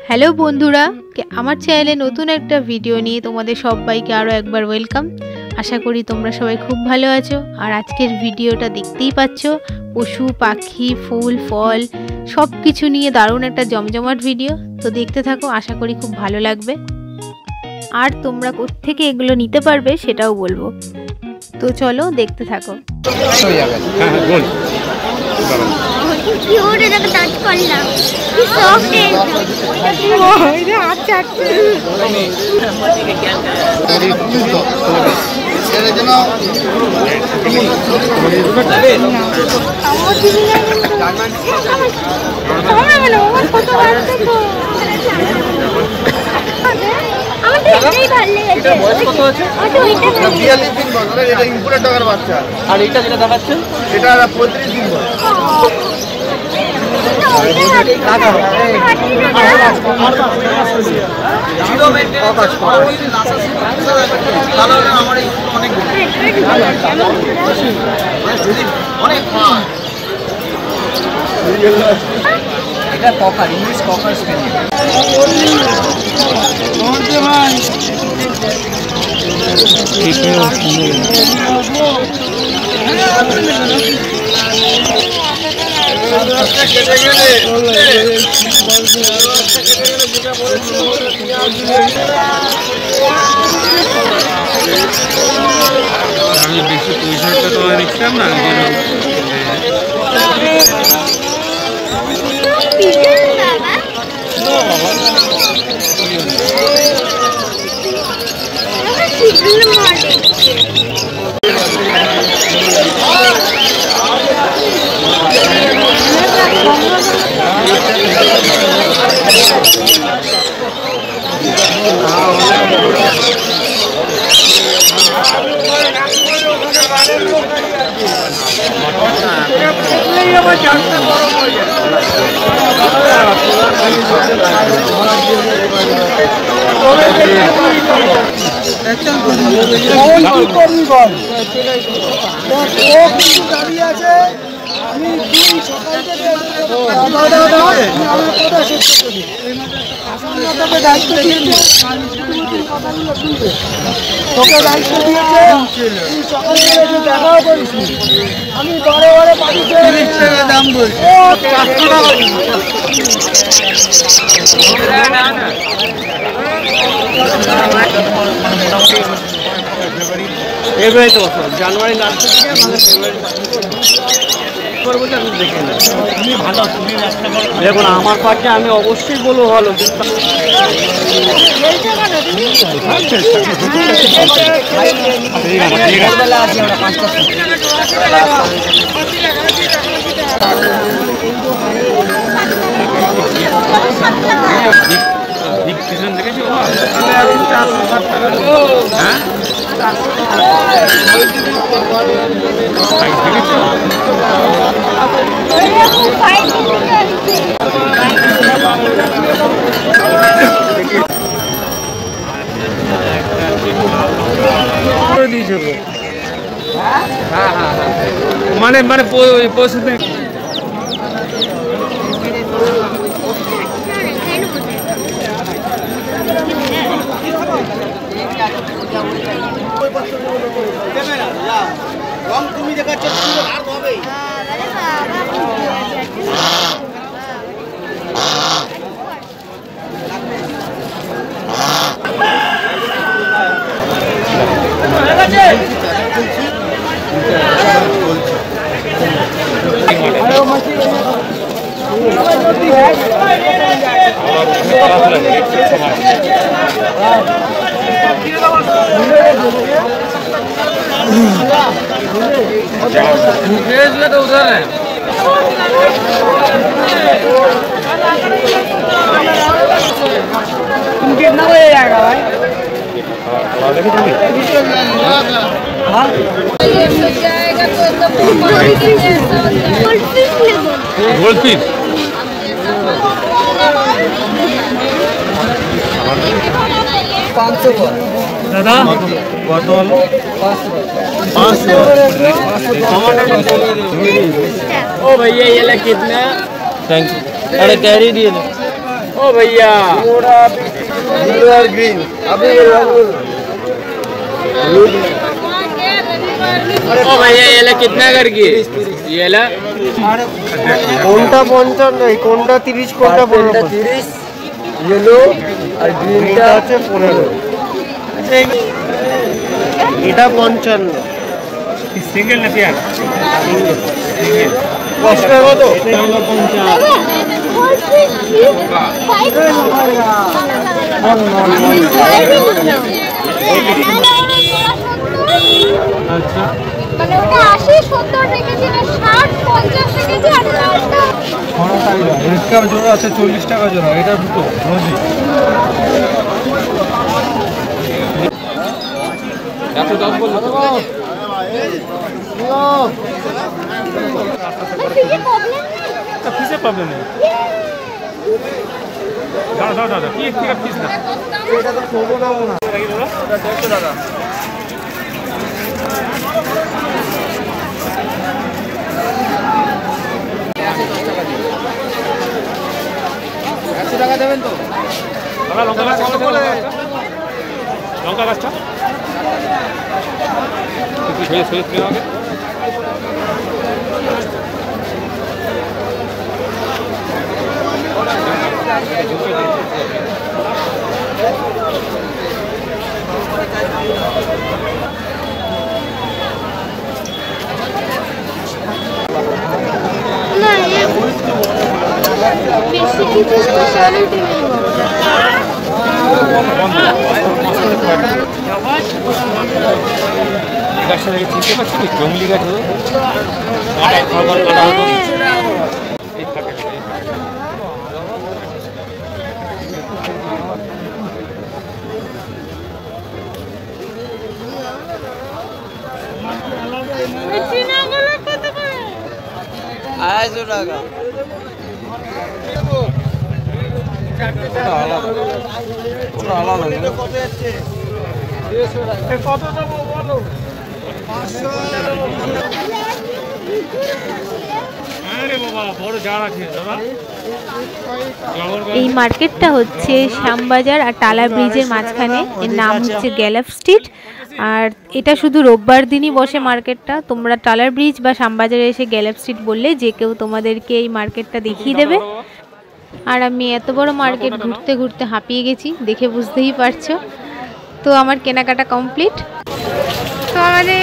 Hello বন্ধুরা, আমার চ্যানেলে নতুন একটা ভিডিও নিয়ে তোমাদের সবাইকে আরও একবার ওয়েলকাম। আশা করি তোমরা সবাই খুব ভালো আছো। আর আজকের ভিডিওটা দেখতেই পাচ্ছ, পশু পাখি ফুল ফল সব কিছু নিয়ে দারুণ একটা জমজমাট ভিডিও। তো দেখতে থাকো, আশা করি খুব ভালো লাগবে। আর তোমরা কোত্থেকে এগুলো নিতে পারবে সেটাও বলবো। তো চলো দেখতে থাকো। আর এটা যেটা দেখাচ্ছেন এটা 35 দিন বয়স। এটা ককার, ইংলিশ ককার স্পেনিশ। আমি বেশি পয়সাটা তো নিচ্ছিলাম না, তোকে দায়িত্ব দিয়েছে, দেখাও করিস আমি বারে বারে পাঠিয়েছি দাম বলছি। ফেব্রুয়ারি তো জানুয়ারি লাস্ট থেকে মানে ফেব্রুয়ারি দেখে না। তুমি ভালো, তুমি দেখুন আমার পাশে আমি অবশ্যই বলবো ভালো। মানে মানে পয়সা তুমি দেখাচ্ছ तो उधर है। तुम कितना बजे जाएगा भाई? गोल्ड पीस दादा ओ भैया ये कितना? Thank you. अरे कैरी दिए ओ भैया ब्लू और ग्रीन अभी ओ भैया ये ला कितना कर की ये ला কোনটা 55 কোনটা 30 কোনটা 30 ইয়েলো আর গ্রিনটা আছে 15 এটা 55 सिंगल ना प्यार কষ্ট কত अच्छा মানে ওটা 80 70 রেখেছি না 60 50 রেখেছি আর লালটা রেড জোড়া আছে 40 টাকা জোড়া এটা দুটো রোজি এত দাম বললো তো ফিজে প্রবলেম কিসে প্রবলেম নেই দাও দাও দাও কি ঠিক আছে পিস না এটা তো ছোট দাম না এটা 150 টাকা টাকা দেবেন তো লঙ্কা গাছ লঙ্কা গাছটা না বেশি কিছু স্পেশালিটি নেই গাছটা দেখে চিনতে পারছি কি জঙ্গলি গাছ হতো খবর কাটা হতো এই থাকে চিনাগুলো কত করে 250 টাকা আলাদা কত যাচ্ছে কত দেবো বলো 500 আরে বাবা বড় জার আছে দাদা এই মার্কেটটা হচ্ছে শ্যামবাজার আর টালা ব্রিজের মাঝখানে। এর নাম হচ্ছে গ্যালাফ স্ট্রিট। আর এটা শুধু রোববার দিনই বসে মার্কেটটা। তোমরা টালার ব্রিজ বা শ্যামবাজারে এসে গ্যালাফ স্ট্রিট বললে যে কেউ তোমাদেরকে এই মার্কেটটা দেখিয়ে দেবে। আর আমি এত বড় মার্কেট ঘুরতে ঘুরতে হাঁপিয়ে গেছি, দেখে বুঝতেই পারছো। তো আমার কেনাকাটা কমপ্লিট। তো আমাদের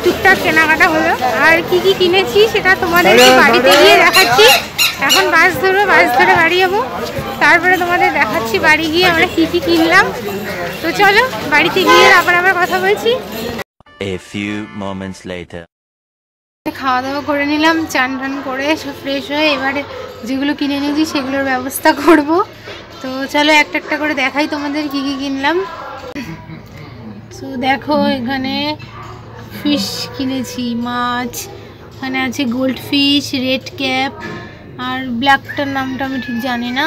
টুকটাক কেনাকাটা হলো। আর কি কি কিনেছি সেটা তোমাদেরকে বাড়িতে গিয়ে দেখাচ্ছি। এখন বাস ধরে বাড়ি যাবো, তারপরে তোমাদের দেখাচ্ছি বাড়ি গিয়ে আমরা কি কি কিনলাম। তো চলো বাড়িতে গিয়ে আবার কথা বলছি। A few moments later. খাওয়া দাওয়া করে নিলাম, চান টান করে সব ফ্রেশ হয়ে এবারে যেগুলো কিনে নিয়েছি সেগুলোর ব্যবস্থা করব। তো চলো একটা একটা করে দেখাই তোমাদের কি কি কিনলাম। তো দেখো এখানে ফিশ কিনেছি, মাছ। এখানে আছে গোল্ড ফিশ, রেড ক্যাপ, আর ব্ল্যাকটার নামটা আমি ঠিক জানি না,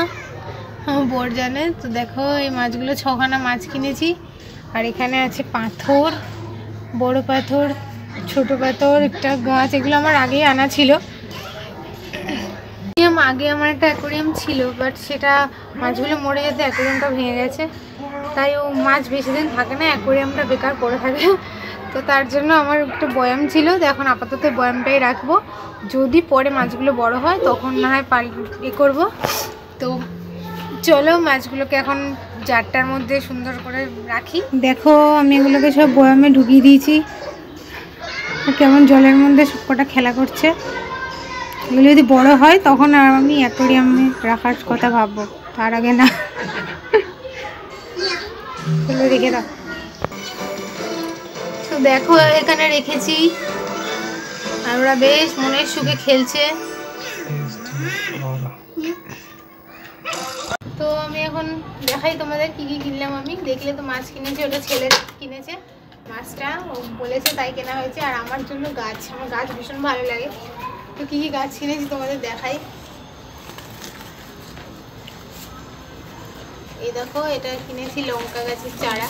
আমার বর জানে। তো দেখো এই মাছগুলো 6খানা মাছ কিনেছি। আর এখানে আছে পাথর, বড় পাথর, ছোট পাথর, একটা গাছ। এগুলো আমার আগেই আনা ছিল। আগে আমার একটা অ্যাকোরিয়াম ছিল, বাট সেটা মাছগুলো মরে যেতে অ্যাকোরিয়ামটা ভেঙে গেছে। তাই ও মাছ বেশি দিন থাকে না, অ্যাকোরিয়ামটা বেকার পড়ে থাকে। তো তার জন্য আমার একটা বয়াম ছিল, তো এখন আপাতত বয়ামটাই রাখবো। যদি পরে মাছগুলো বড় হয় তখন না হয় করবো। তো চলো মাছগুলোকে এখন জারটার মধ্যে সুন্দর করে রাখি। দেখো আমি এগুলোকে সব বয়ামে ঢুকিয়ে দিয়েছি। কেমন জলের মধ্যে সবকটা খেলা করছে। এগুলো যদি বড় হয় তখন আর আমি অ্যাকোরিয়ামে রাখার কথা ভাববো, তার আগে না। এগুলো রেখে দাও। তো দেখো এখানে রেখেছি, আর ওরা বেশ মনের সুখে খেলছে। তো আমি এখন দেখাই তোমাদের কি কি কিনলাম। আমি দেখলে তো মাছ কিনেছি, ওটা ছেলে কিনেছে মাছটা, ও বলেছে তাই কেনা হয়েছে। আর আমার জন্য গাছ, আমার গাছ ভীষণ ভালো লাগে। তো কি কি গাছ কিনেছি তোমাদের দেখাই। এই দেখো এটা কিনেছি লঙ্কা গাছের চারা,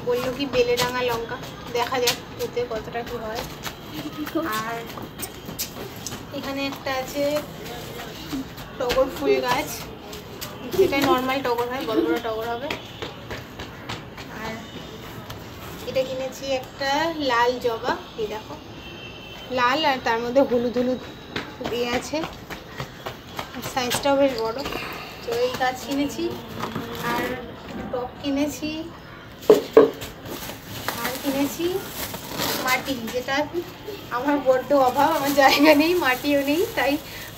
বললো কি বেলেডাঙা লঙ্কা, দেখা যাক এতে কতটা কি হয়। আর এখানে একটা আছে টগর ফুল গাছ, এটাই নর্মাল টগর হয়, বড় বড় টগর হবে। আর এটা কিনেছি একটা লাল জবা, এই দেখো লাল আর তার মধ্যে হলুদ হলুদ দিয়ে আছে, সাইজটাও বেশ বড়। তো এই গাছ কিনেছি। আর টব কিনেছি। আর কিনেছি মাটি, যেটা আমার বড্ড অভাব, আমার জায়গা নেই, মাটিও নেই, তাই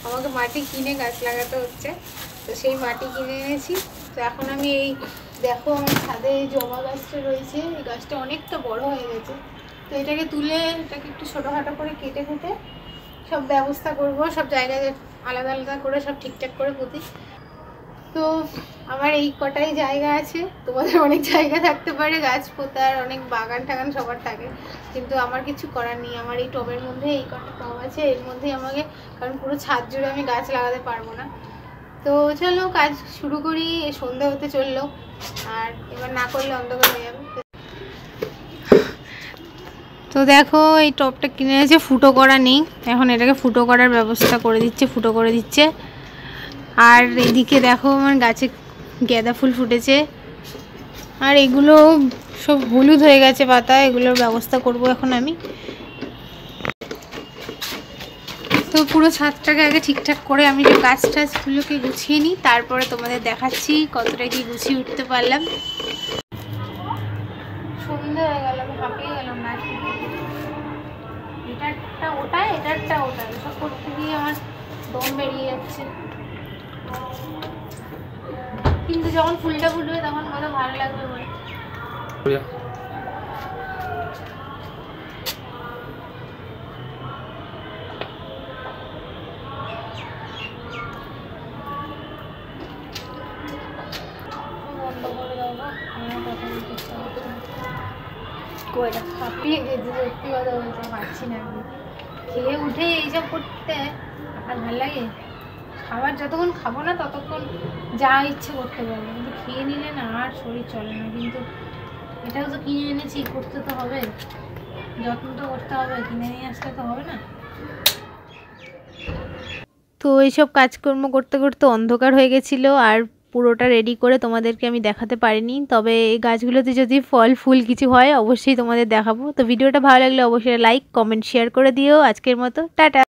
আমাকে মাটি কিনে গাছ লাগাতে হচ্ছে। তো সেই মাটি কিনে এনেছি। তো এখন আমি এই দেখো আমার ছাদে এই জবা গাছটা রয়েছে, এই গাছটা অনেকটা বড় হয়ে গেছে। তো এটাকে তুলে এটাকে একটু ছোটোখাটো করে কেটে কুটে সব ব্যবস্থা করব, সব জায়গায় আলাদা আলাদা করে সব ঠিকঠাক করে পুঁতি। তো আমার এই কটাই জায়গা আছে, তোমাদের অনেক জায়গা থাকতে পারে গাছ পোতার, অনেক বাগান টাগান সবার থাকে, কিন্তু আমার কিছু করার নেই। আমার এই টবের মধ্যে এই কটা টব আছে, এর মধ্যেই আমাকে, কারণ পুরো ছাদ জুড়ে আমি গাছ লাগাতে পারবো না। তো চলো কাজ শুরু করি, সন্ধ্যা হতে চললো, আর এবার না করলে অন্ধকার হয়ে যাবে। তো দেখো এই টবটা কিনে এনেছে, ফুটো করা নেই, এখন এটাকে ফুটো করার ব্যবস্থা করে দিচ্ছে, ফুটো করে দিচ্ছে। আর এদিকে দেখো আমার গাছে গাঁদা ফুল ফুটেছে, আর এগুলো সব হলুদ হয়ে গেছে পাতা, এগুলোর ব্যবস্থা করব এখন আমি। তো পুরো ছাদটাকে আগে ঠিকঠাক করে আমি যে গাছ টাছগুলোকে গুছিয়ে নিই, তারপরে তোমাদের দেখাচ্ছি কতটা কি গুছিয়ে উঠতে পারলাম। সন্ধ্যা হয়ে গেল, আমি হাঁপিয়ে গেলাম গাছ এটারটা ওটায়, এটারটা ওটায়, এসব করতে গিয়ে আমার দম বেরিয়ে যাচ্ছে। কিন্তু যখন ফুলটা ফুটবে তখন কত ভালো লাগবে বলে। হাঁপিয়ে গেছি, সত্যি কথা বলতে পারছি না। আমি খেয়ে উঠে এইসব করতে আর ভালো লাগে। খাবার যতক্ষণ খাবো না ততক্ষণ যা ইচ্ছে করতে পারবো, কিন্তু খেয়ে নিলে না আর শরীর চলে না। কিন্তু এটাও তো কিনে এনেছি, করতে তো হবে, যত্ন তো করতে হবে, কিনে নিয়ে আসলে তো হবে না। তো এইসব কাজকর্ম করতে করতে অন্ধকার হয়ে গেছিলো, আর পুরোটা রেডি করে তোমাদেরকে আমি দেখাতে পারিনি। তবে এই গাছগুলোতে যদি ফল ফুল কিছু হয় অবশ্যই তোমাদের দেখাবো। তো ভিডিওটা ভালো লাগলে অবশ্যই লাইক কমেন্ট শেয়ার করে দিও। আজকের মতো টাটা।